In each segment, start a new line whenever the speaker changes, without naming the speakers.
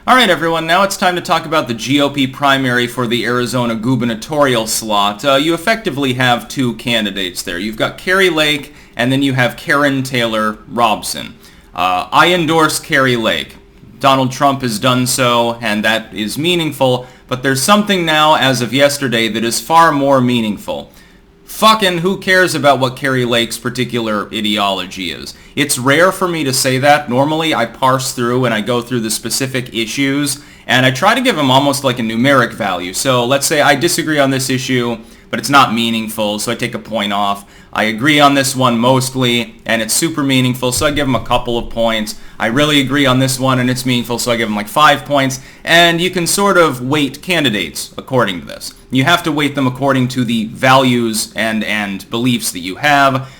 All right, everyone, now it's time to talk about the GOP primary for the Arizona gubernatorial slot. You effectively have two candidates there. You've got Kari Lake, and then you have Karen Taylor Robson. I endorse Kari Lake. Donald Trump has done so, and that is meaningful, but there's something now, as of yesterday, that is far more meaningful. Fucking who cares about what Kari Lake's particular ideology is? It's rare for me to say that. Normally I parse through and I go through the specific issues and I try to give them almost like a numeric value. So let's say I disagree on this issue, but it's not meaningful, so I take a point off. I agree on this one mostly, and it's super meaningful, so I give them a couple of points. I really agree on this one, and it's meaningful, so I give them like 5 points. And you can sort of weight candidates according to this. You have to weight them according to the values and beliefs that you have.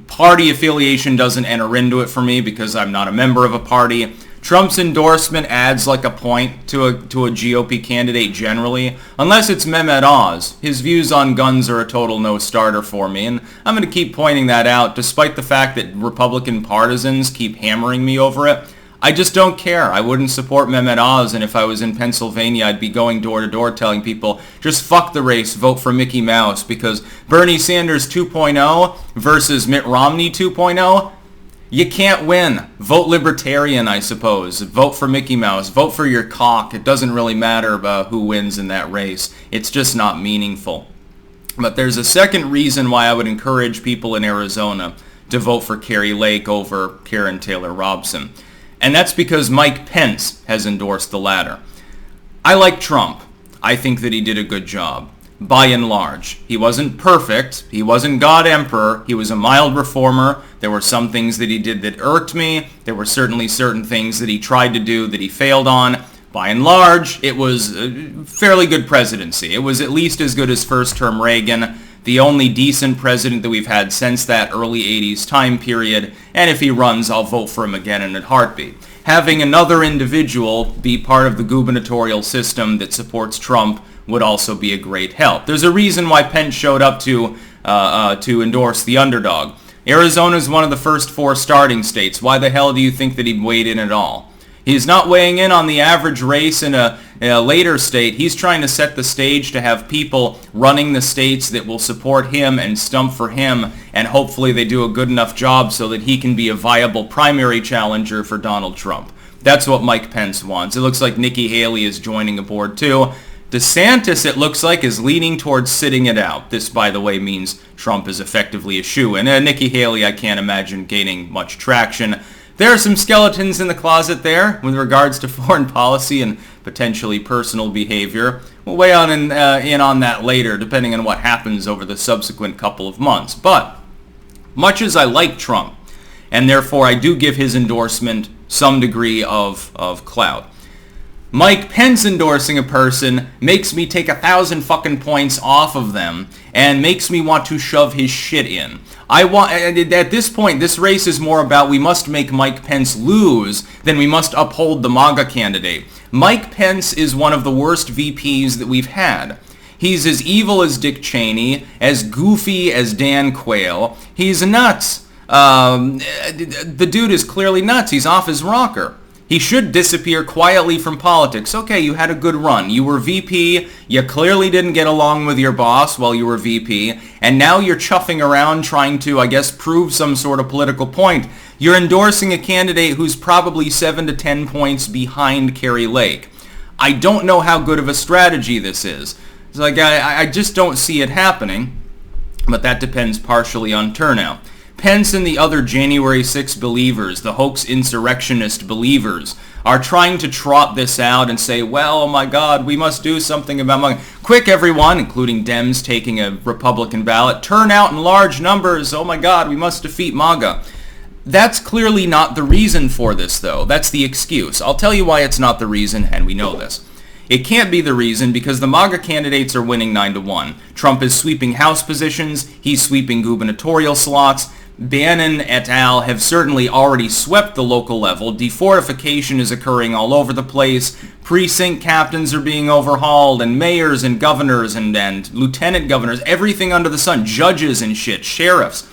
Party affiliation doesn't enter into it for me because I'm not a member of a party. Trump's endorsement adds like a point to a GOP candidate generally, unless it's Mehmet Oz. His views on guns are a total no-starter for me, and I'm going to keep pointing that out despite the fact that Republican partisans keep hammering me over it. I just don't care. I wouldn't support Mehmet Oz, and if I was in Pennsylvania, I'd be going door to door telling people, just fuck the race, vote for Mickey Mouse, because Bernie Sanders 2.0 versus Mitt Romney 2.0, you can't win. Vote libertarian, I suppose. Vote for Mickey Mouse. Vote for your cock. It doesn't really matter about who wins in that race. It's just not meaningful. But there's a second reason why I would encourage people in Arizona to vote for Kari Lake over Karen Taylor Robson. And that's because Mike Pence has endorsed the latter. I like Trump. I think that he did a good job. By and large. He wasn't perfect. He wasn't God Emperor. He was a mild reformer. There were some things that he did that irked me. There were certainly certain things that he tried to do that he failed on. By and large, it was a fairly good presidency. It was at least as good as first-term Reagan, the only decent president that we've had since that early 80s time period, and if he runs, I'll vote for him again in a heartbeat. Having another individual be part of the gubernatorial system that supports Trump would also be a great help. There's a reason why Pence showed up to endorse the underdog. Arizona is one of the first 4 starting states. Why the hell do you think that he weighed in at all? He's not weighing in on the average race in a later state. He's trying to set the stage to have people running the states that will support him and stump for him, and hopefully they do a good enough job so that he can be a viable primary challenger for Donald Trump. That's what Mike Pence wants. It looks like Nikki Haley is joining aboard too. DeSantis, it looks like, is leaning towards sitting it out. This, by the way, means Trump is effectively a shoo-in. And Nikki Haley, I can't imagine gaining much traction. There are some skeletons in the closet there with regards to foreign policy and potentially personal behavior. We'll weigh in on that later, depending on what happens over the subsequent couple of months. But much as I like Trump, and therefore I do give his endorsement some degree of clout, Mike Pence endorsing a person makes me take 1,000 fucking points off of them and makes me want to shove his shit in. At this point, this race is more about we must make Mike Pence lose than we must uphold the MAGA candidate. Mike Pence is one of the worst VPs that we've had. He's as evil as Dick Cheney, as goofy as Dan Quayle. He's nuts. The dude is clearly nuts. He's off his rocker. He should disappear quietly from politics. Okay, you had a good run. You were VP. You clearly didn't get along with your boss while you were VP. And now you're chuffing around trying to, I guess, prove some sort of political point. You're endorsing a candidate who's probably 7 to 10 points behind Kari Lake. I don't know how good of a strategy this is. It's like, I just don't see it happening. But that depends partially on turnout. Pence and the other January 6 believers, the hoax insurrectionist believers, are trying to trot this out and say, well, oh my God, we must do something about MAGA. Quick, everyone, including Dems taking a Republican ballot, turn out in large numbers. Oh my God, we must defeat MAGA. That's clearly not the reason for this, though. That's the excuse. I'll tell you why it's not the reason, and we know this. It can't be the reason because the MAGA candidates are winning 9-1. Trump is sweeping House positions. He's sweeping gubernatorial slots. Bannon et al. Have certainly already swept the local level. Defortification is occurring all over the place. Precinct captains are being overhauled, and mayors and governors and lieutenant governors, everything under the sun, judges and shit, sheriffs.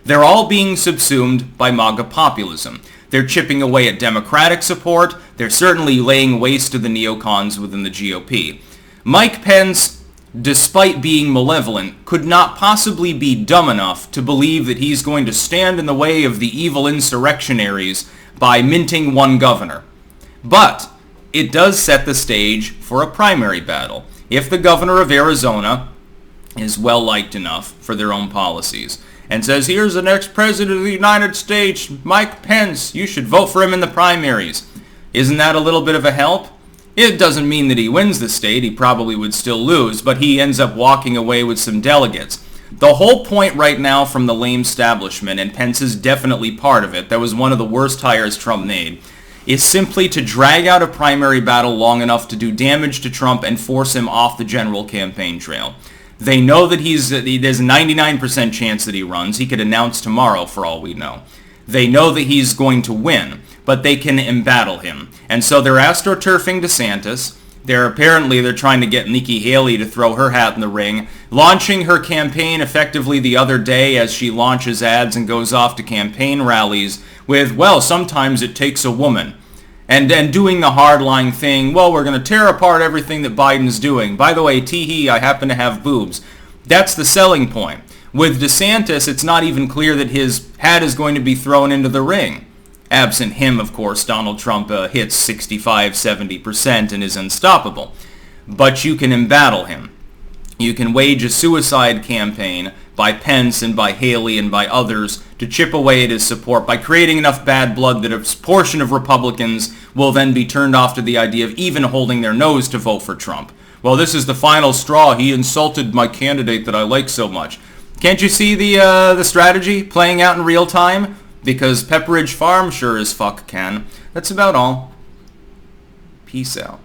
They're all being subsumed by MAGA populism. They're chipping away at Democratic support. They're certainly laying waste to the neocons within the GOP. Mike Pence, despite being malevolent, could not possibly be dumb enough to believe that he's going to stand in the way of the evil insurrectionaries by minting one governor. But it does set the stage for a primary battle. If the governor of Arizona is well-liked enough for their own policies and says, here's the next president of the United States, Mike Pence, you should vote for him in the primaries. Isn't that a little bit of a help? It doesn't mean that he wins the state. He probably would still lose, but he ends up walking away with some delegates. The whole point right now from the lame establishment, and Pence is definitely part of it, that was one of the worst hires Trump made, is simply to drag out a primary battle long enough to do damage to Trump and force him off the general campaign trail. They know that there's a 99% chance that he runs. He could announce tomorrow for all we know. They know that he's going to win, but they can embattle him. And so they're astroturfing DeSantis. They're trying to get Nikki Haley to throw her hat in the ring, launching her campaign effectively the other day as she launches ads and goes off to campaign rallies with, well, sometimes it takes a woman. And then doing the hardline thing, well, we're going to tear apart everything that Biden's doing. By the way, tee-hee, I happen to have boobs. That's the selling point. With DeSantis, it's not even clear that his hat is going to be thrown into the ring. Absent him, of course, Donald Trump hits 65-70% and is unstoppable. But you can embattle him. You can wage a suicide campaign by Pence and by Haley and by others to chip away at his support by creating enough bad blood that a portion of Republicans will then be turned off to the idea of even holding their nose to vote for Trump. Well, this is the final straw. He insulted my candidate that I like so much. Can't you see the strategy playing out in real time? Because Pepperidge Farm sure as fuck can. That's about all. Peace out.